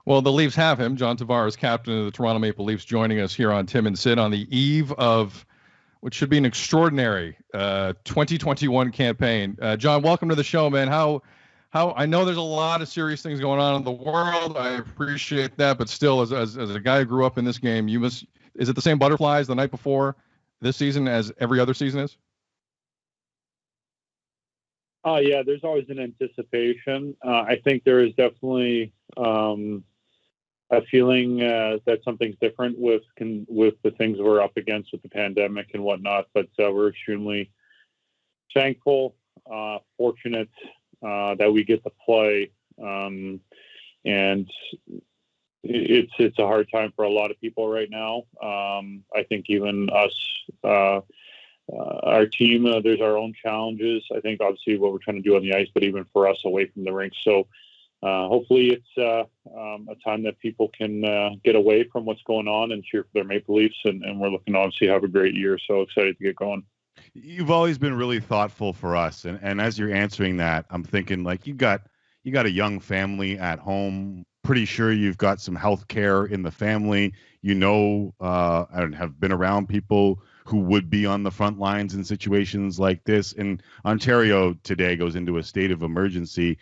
Well, the Leafs have him. John Tavares, captain of the Toronto Maple Leafs, joining us here on Tim and Sid on the eve of what should be an extraordinary 2021 campaign. John, welcome to the show, man. How I know there's a lot of serious things going on in the world. I appreciate that, but still, as a guy who grew up in this game, is it the same butterflies the night before this season as every other season is? Yeah, there's always an anticipation. I think there is definitely a feeling that something's different with the things we're up against with the pandemic and whatnot. But we're extremely thankful, fortunate that we get to play, and it's a hard time for a lot of people right now. I think even us. Our team, there's our own challenges. I think obviously what we're trying to do on the ice, but even for us away from the rink. So hopefully it's a time that people can get away from what's going on and cheer for their Maple Leafs. And we're looking to obviously have a great year. So excited to get going. You've always been really thoughtful for us. And as you're answering that, I'm thinking like you got a young family at home. Pretty sure you've got some health care in the family, and have been around people who would be on the front lines in situations like this. And Ontario today goes into a state of emergency.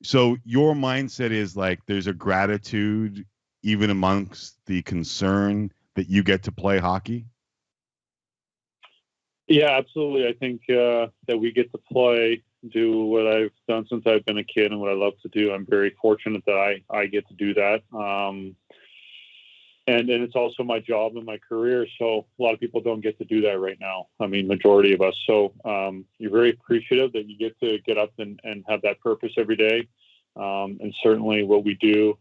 So your mindset is like there's a gratitude even amongst the concern that you get to play hockey? Yeah, absolutely. I think that we get to play, do what I've done since I've been a kid and what I love to do. I'm very fortunate that I get to do that. And it's also my job and my career. So a lot of people don't get to do that right now. I mean, majority of us. So you're very appreciative that you get to get up and have that purpose every day. And certainly what we do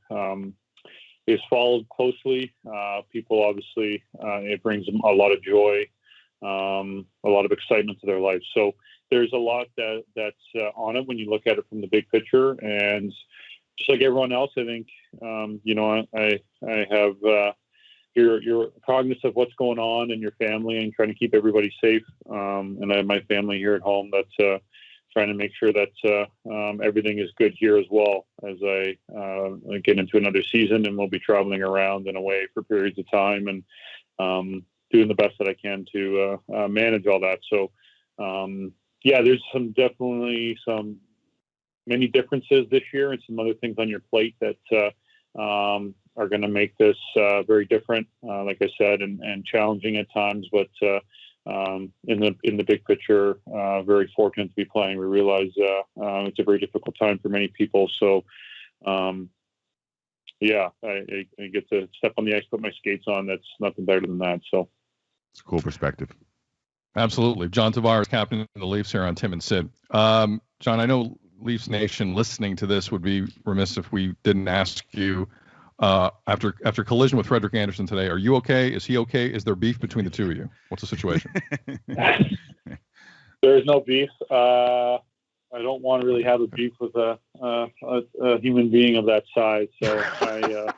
is followed closely. People obviously, it brings them a lot of joy, a lot of excitement to their life. So there's a lot that's on it when you look at it from the big picture. And just like everyone else, I think, I have, you're cognizant of what's going on in your family and trying to keep everybody safe. And I have my family here at home that's trying to make sure that everything is good here as well as I get into another season, and we'll be traveling around and away for periods of time and doing the best that I can to manage all that. So, there's definitely many differences this year and some other things on your plate that are going to make this very different, like I said, and challenging at times. But in the big picture, very fortunate to be playing. We realize it's a very difficult time for many people. So, I get to step on the ice, put my skates on. That's nothing better than that. So it's a cool perspective. Absolutely. John Tavares, captain of the Leafs here on Tim and Sid. John, I know Leafs Nation listening to this would be remiss if we didn't ask you, after collision with Frederik Andersen today, are you okay? Is he okay? Is there beef between the two of you? What's the situation? There is no beef. I don't want to really have a beef with a human being of that size. So I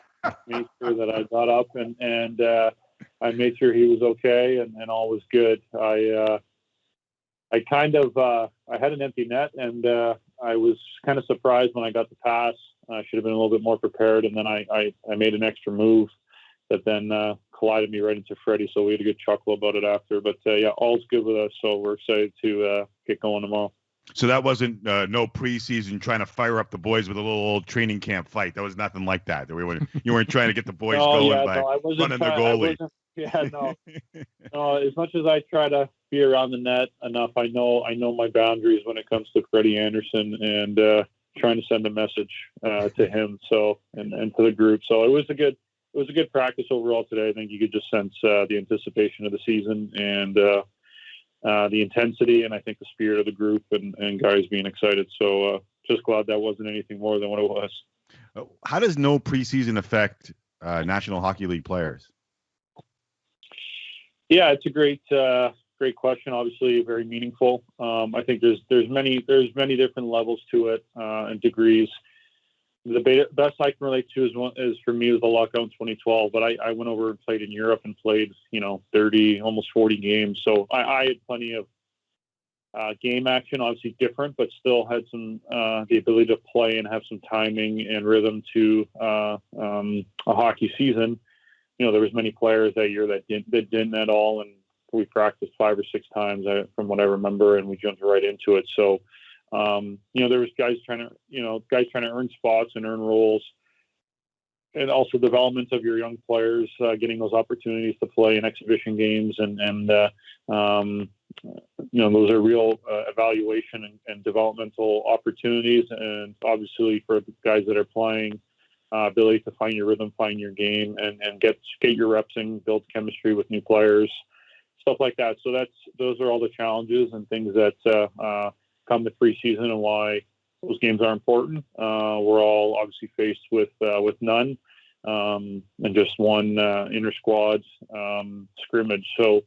made sure that I got up and I made sure he was okay and all was good. I had an empty net, and I was kind of surprised when I got the pass. I should have been a little bit more prepared, and then I made an extra move that then collided me right into Freddie, so we had a good chuckle about it after. But, all's good with us, so we're excited to get going tomorrow. So that wasn't no preseason trying to fire up the boys with a little old training camp fight. That was nothing like that. You weren't trying to get the boys going by running the goalie. No, as much as I try to be around the net enough, I know my boundaries when it comes to Freddie Andersen and trying to send a message to him. So and to the group. So it was a good practice overall today. I think you could just sense the anticipation of the season and the intensity, and I think the spirit of the group and guys being excited. So just glad that wasn't anything more than what it was. How does no preseason affect National Hockey League players? Yeah, it's a great question. Obviously, very meaningful. I think there's many different levels to it and degrees. The best I can relate to is for me was the lockout in 2012. But I went over and played in Europe and played 30, almost 40 games. So I had plenty of game action, obviously different, but still had some the ability to play and have some timing and rhythm to a hockey season. There was many players that year that didn't at all, and we practiced 5 or 6 times from what I remember, and we jumped right into it. So, there was guys trying to earn spots and earn roles, and also development of your young players, getting those opportunities to play in exhibition games, and those are real evaluation and developmental opportunities. And obviously for the guys that are playing, ability to find your rhythm, find your game, and get your reps in, build chemistry with new players, stuff like that. So those are all the challenges and things that come with preseason, and why those games are important. We're all obviously faced with none, and just one inter squads scrimmage. So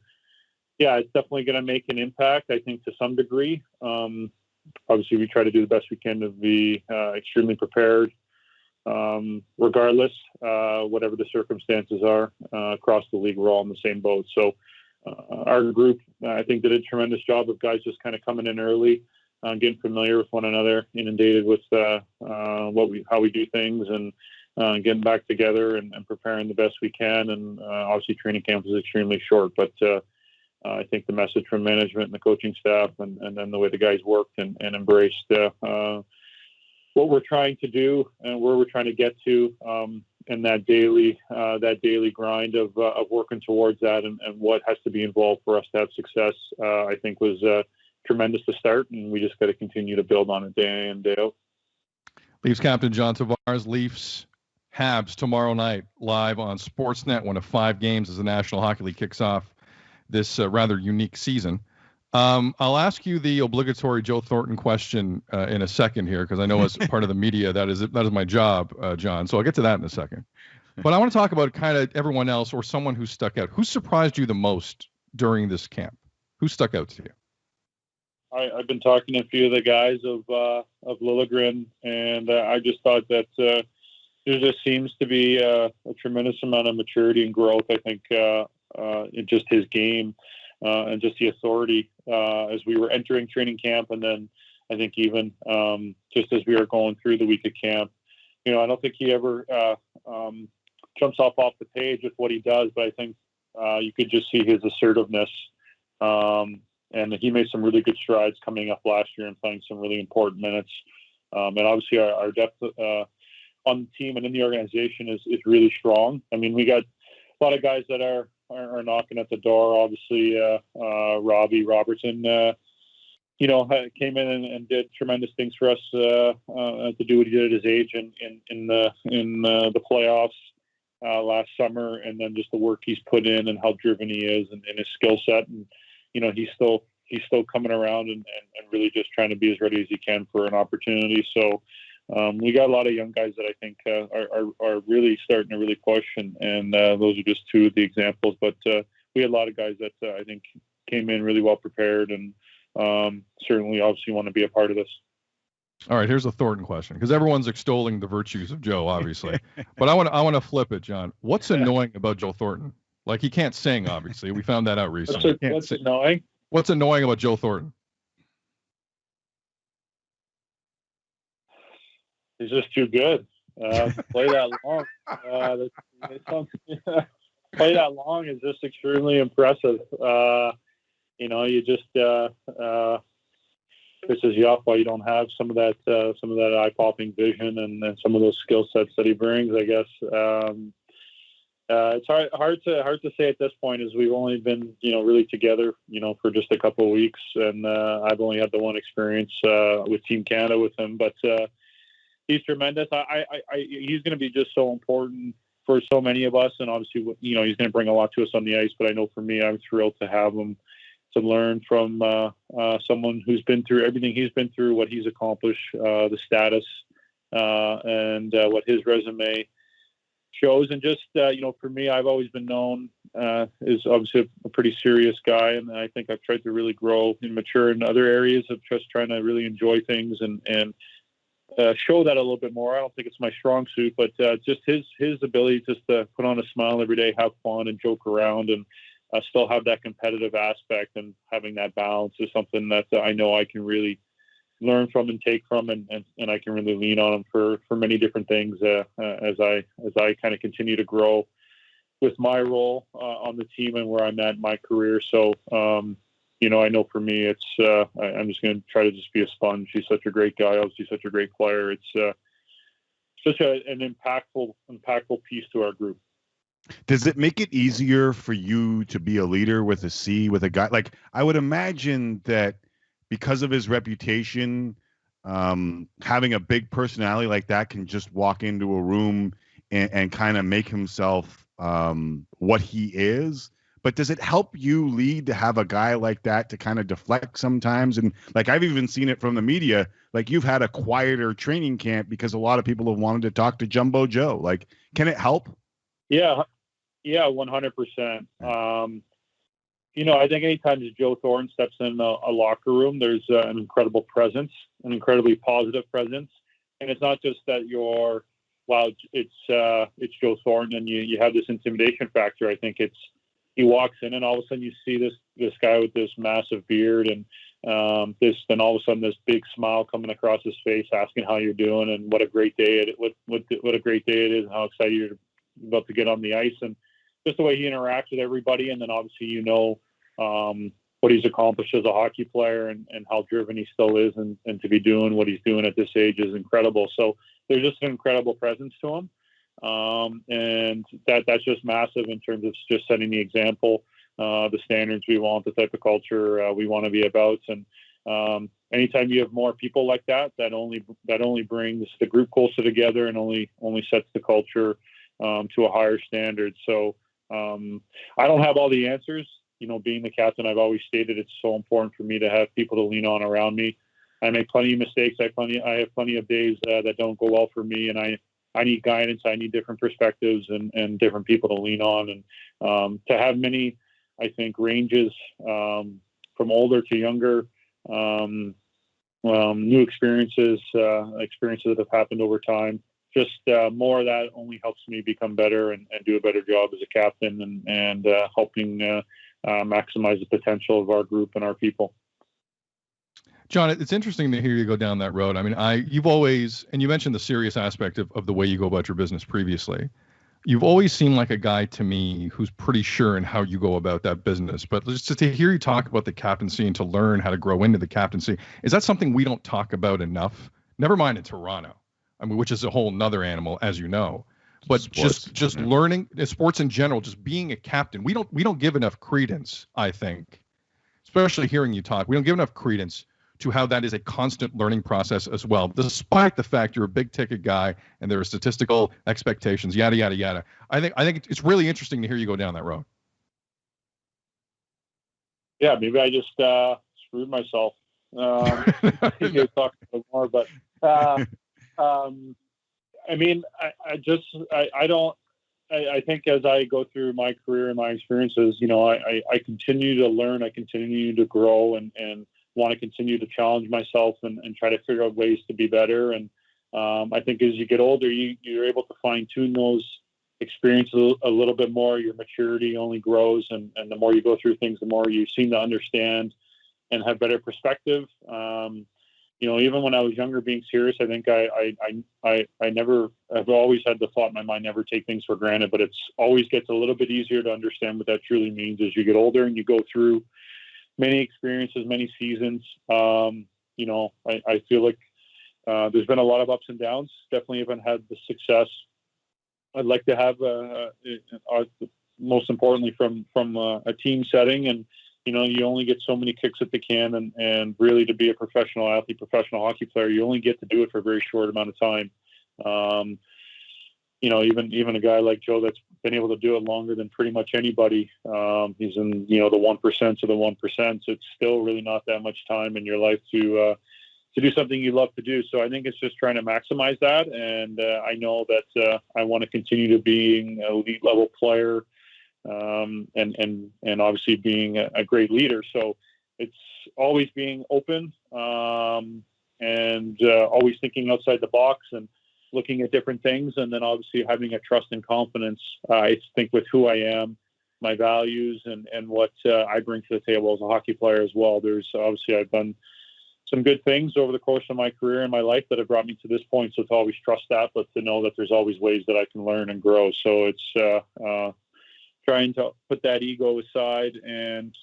yeah, it's definitely going to make an impact, I think, to some degree. Obviously, we try to do the best we can to be extremely prepared, regardless, whatever the circumstances are. Across the league, we're all in the same boat. So our group, I think, did a tremendous job of guys just kind of coming in early, getting familiar with one another, inundated with how we do things, and getting back together and preparing the best we can. And obviously, training camp was extremely short, but I think the message from management and the coaching staff, and then the way the guys worked and embraced what we're trying to do and where we're trying to get to, and that daily grind of working towards that, and what has to be involved for us to have success, I think was tremendous to start, and we just got to continue to build on it day in, day out. Leafs captain John Tavares. Leafs Habs tomorrow night live on Sportsnet, one of 5 games as the National Hockey League kicks off this rather unique season. I'll ask you the obligatory Joe Thornton question in a second here, because I know as part of the media that is my job, John. So I'll get to that in a second. But I want to talk about kind of everyone else, or someone who stuck out. Who surprised you the most during this camp? Who stuck out to you? I've been talking to a few of the guys of Liljegren, and I just thought that there just seems to be a tremendous amount of maturity and growth, I think, in just his game, and just the authority as we were entering training camp. And then I think even just as we were going through the week of camp, I don't think he ever jumps off the page with what he does, but I think you could just see his assertiveness. And he made some really good strides coming up last year and playing some really important minutes. And obviously our depth on the team and in the organization is really strong. I mean, we got a lot of guys that are knocking at the door. Obviously, Robbie Robertson, came in and did tremendous things for us to do what he did at his age in the playoffs last summer, and then just the work he's put in and how driven he is and his skill set. And he's still coming around and really just trying to be as ready as he can for an opportunity. So we got a lot of young guys that I think are really starting to really push, and those are just 2 of the examples. But we had a lot of guys that I think came in really well prepared, and certainly obviously want to be a part of this. All right, here's a Thornton question, because everyone's extolling the virtues of Joe, obviously. But I want to flip it, John. What's annoying about Joe Thornton? Like, he can't sing, obviously. We found that out recently. What's annoying? What's annoying about Joe Thornton? He's just too good. Play that long. Play that long is just extremely impressive. You just pisses you off why you don't have some of that eye-popping vision and some of those skill sets that he brings, I guess. It's hard to say at this point, as we've only been really together for just a couple of weeks, and I've only had the one experience with Team Canada with him, but he's tremendous. He's going to be just so important for so many of us, and obviously he's going to bring a lot to us on the ice. But I know for me, I'm thrilled to have him, to learn from someone who's been through everything he's been through, what he's accomplished, the status, and what his resume shows. And just for me, I've always been known as obviously a pretty serious guy, and I think I've tried to really grow and mature in other areas of just trying to really enjoy things and show that a little bit more. I don't think it's my strong suit, but just his ability just to put on a smile every day, have fun, and joke around, and still have that competitive aspect, and having that balance is something that I know I can really learn from and take from, and I can really lean on them for many different things as I kind of continue to grow with my role on the team and where I'm at in my career. So, I know for me, it's I'm just going to try to just be a sponge. He's such a great guy, obviously such a great player. It's such an impactful piece to our group. Does it make it easier for you to be a leader with a C, with a guy? Like, I would imagine that because of his reputation, having a big personality like that can just walk into a room and kind of make himself what he is. But does it help you lead to have a guy like that to kind of deflect sometimes? And like, I've even seen it from the media, like you've had a quieter training camp because a lot of people have wanted to talk to Jumbo Joe. Like, can it help? Yeah, 100%. I think anytime Joe Thornton steps in a locker room, there's an incredible presence, an incredibly positive presence. And it's not just that it's Joe Thornton and you have this intimidation factor. I think he walks in and all of a sudden you see this guy with this massive beard and then all of a sudden this big smile coming across his face, asking how you're doing and what a great day what a great day it is and how excited you're about to get on the ice, and just the way he interacts with everybody. And then obviously what he's accomplished as a hockey player and how driven he still is, and to be doing what he's doing at this age is incredible. So there's just an incredible presence to him. And that's just massive in terms of just setting the example, the standards we want, the type of culture we want to be about. And anytime you have more people like that only brings the group closer together and only sets the culture to a higher standard. So I don't have all the answers. Being the captain, I've always stated it's so important for me to have people to lean on around me. I make plenty of mistakes. I have plenty of days that don't go well for me, and I need guidance. I need different perspectives and different people to lean on, and to have many, I think, ranges from older to younger, new experiences that have happened over time. Just more of that only helps me become better and do a better job as a captain and helping maximize the potential of our group and our people. John, it's interesting to hear you go down that road. I mean, you've always, and you mentioned the serious aspect of the way you go about your business previously. You've always seemed like a guy to me who's pretty sure in how you go about that business. But just to hear you talk about the captaincy and to learn how to grow into the captaincy, is that something we don't talk about enough? Never mind in Toronto. I mean, which is a whole nother animal, as you know. But sports, just learning sports in general, just being a captain, we don't give enough credence, I think, especially hearing you talk. We don't give enough credence to how that is a constant learning process as well, despite the fact you're a big ticket guy and there are statistical expectations, yada yada yada. I think it's really interesting to hear you go down that road. Yeah, maybe I just screwed myself. You could talk a bit more, but I mean, I think as I go through my career and my experiences, I continue to learn, I continue to grow and want to continue to challenge myself and try to figure out ways to be better. And I think as you get older, you're able to fine tune those experiences a little bit more. Your maturity only grows. And the more you go through things, the more you seem to understand and have better perspective. Even when I was younger, being serious, I think I've always had the thought in my mind, never take things for granted, but it's always gets a little bit easier to understand what that truly means as you get older and you go through many experiences, many seasons. I feel like there's been a lot of ups and downs. Definitely haven't had the success I'd like to have, most importantly from a team setting. And, you only get so many kicks at the can, and really to be a professional athlete, professional hockey player, you only get to do it for a very short amount of time. Even a guy like Joe that's been able to do it longer than pretty much anybody. He's in, the 1% of the 1%. So it's still really not that much time in your life to do something you love to do. So I think it's just trying to maximize that. And I know that I want to continue to being an elite level player, and obviously being a great leader. So it's always being open, and always thinking outside the box and looking at different things. And then obviously having a trust and confidence, I think, with who I am my values and what I bring to the table as a hockey player as well. There's obviously I've done some good things over the course of my career and my life that have brought me to this point. So to always trust that, but to know that there's always ways that I can learn and grow. So it's trying to put that ego aside and,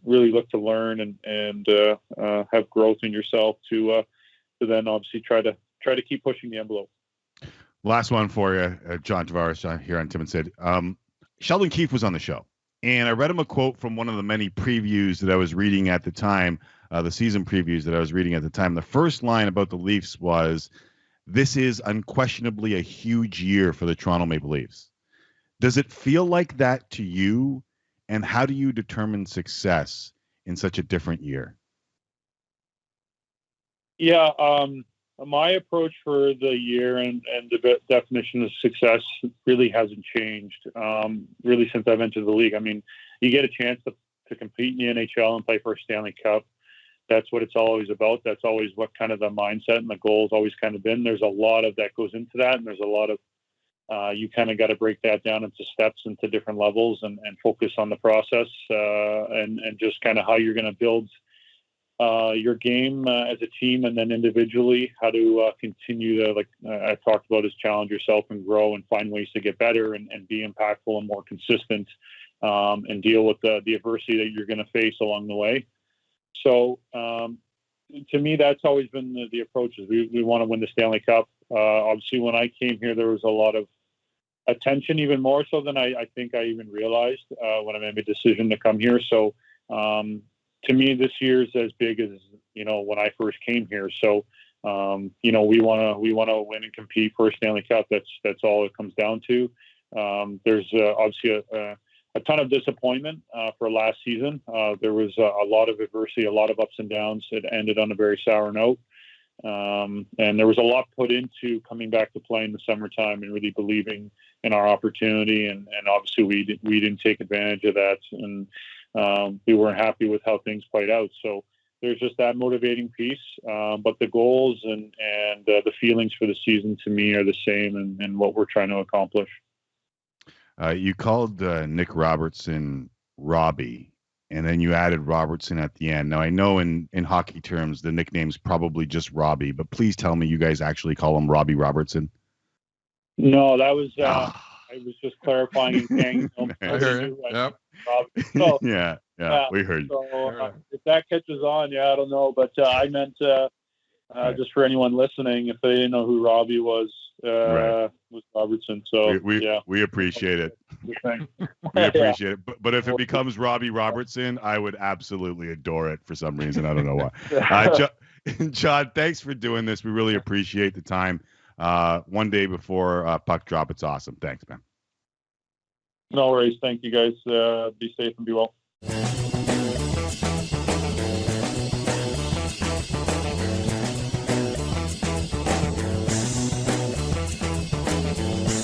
really look to learn and have growth in yourself to then obviously try to keep pushing the envelope. Last one for you, John Tavares here on Tim and Sid. Sheldon Keefe was on the show, and I read him a quote from one of the many previews that I was reading at the time, the season previews that I was reading at the time. The first line about the Leafs was, "This is unquestionably a huge year for the Toronto Maple Leafs." Does it feel like that to you? And how do you determine success in such a different year? Yeah, my approach for the year and the definition of success really hasn't changed, really since I've entered the league. I mean, you get a chance to compete in the NHL and play for a Stanley Cup. That's what it's always about. That's always what kind of the mindset and the goal has always kind of been. There's a lot of that goes into that, and there's a lot of you kind of got to break that down into steps, into different levels, and focus on the process and just kind of how you're going to build your game as a team, and then individually how to continue to, like I talked about, is challenge yourself and grow and find ways to get better and be impactful and more consistent and deal with the adversity that you're going to face along the way. So to me, that's always been the approach. Is we want to win the Stanley Cup. Obviously, when I came here, there was a lot of attention, even more so than I think I even realized when I made the decision to come here. So to me, this year is as big as, when I first came here. So, we want to win and compete for a Stanley Cup. That's all it comes down to. There's obviously a ton of disappointment for last season. There was a lot of adversity, a lot of ups and downs. It ended on a very sour note. And there was a lot put into coming back to play in the summertime and really believing in our opportunity. And obviously we didn't take advantage of that. And we weren't happy with how things played out. So there's just that motivating piece. But the goals and the feelings for the season to me are the same and what we're trying to accomplish. You called Nick Robertson Robbie, and then you added Robertson at the end. Now, I know in hockey terms, the nickname's probably just Robbie, but please tell me you guys actually call him Robbie Robertson. No, that was I was just clarifying and saying. I heard it. Yep. So, yeah, we heard. So if that catches on, I don't know, but I meant just for anyone listening, if they didn't know who Robbie was Robertson. So we appreciate it. We appreciate it. But if it becomes Robbie Robertson, I would absolutely adore it for some reason. I don't know why. John, thanks for doing this. We really appreciate the time. One day before puck drop, it's awesome. Thanks, man. No worries. Thank you, guys. Be safe and be well.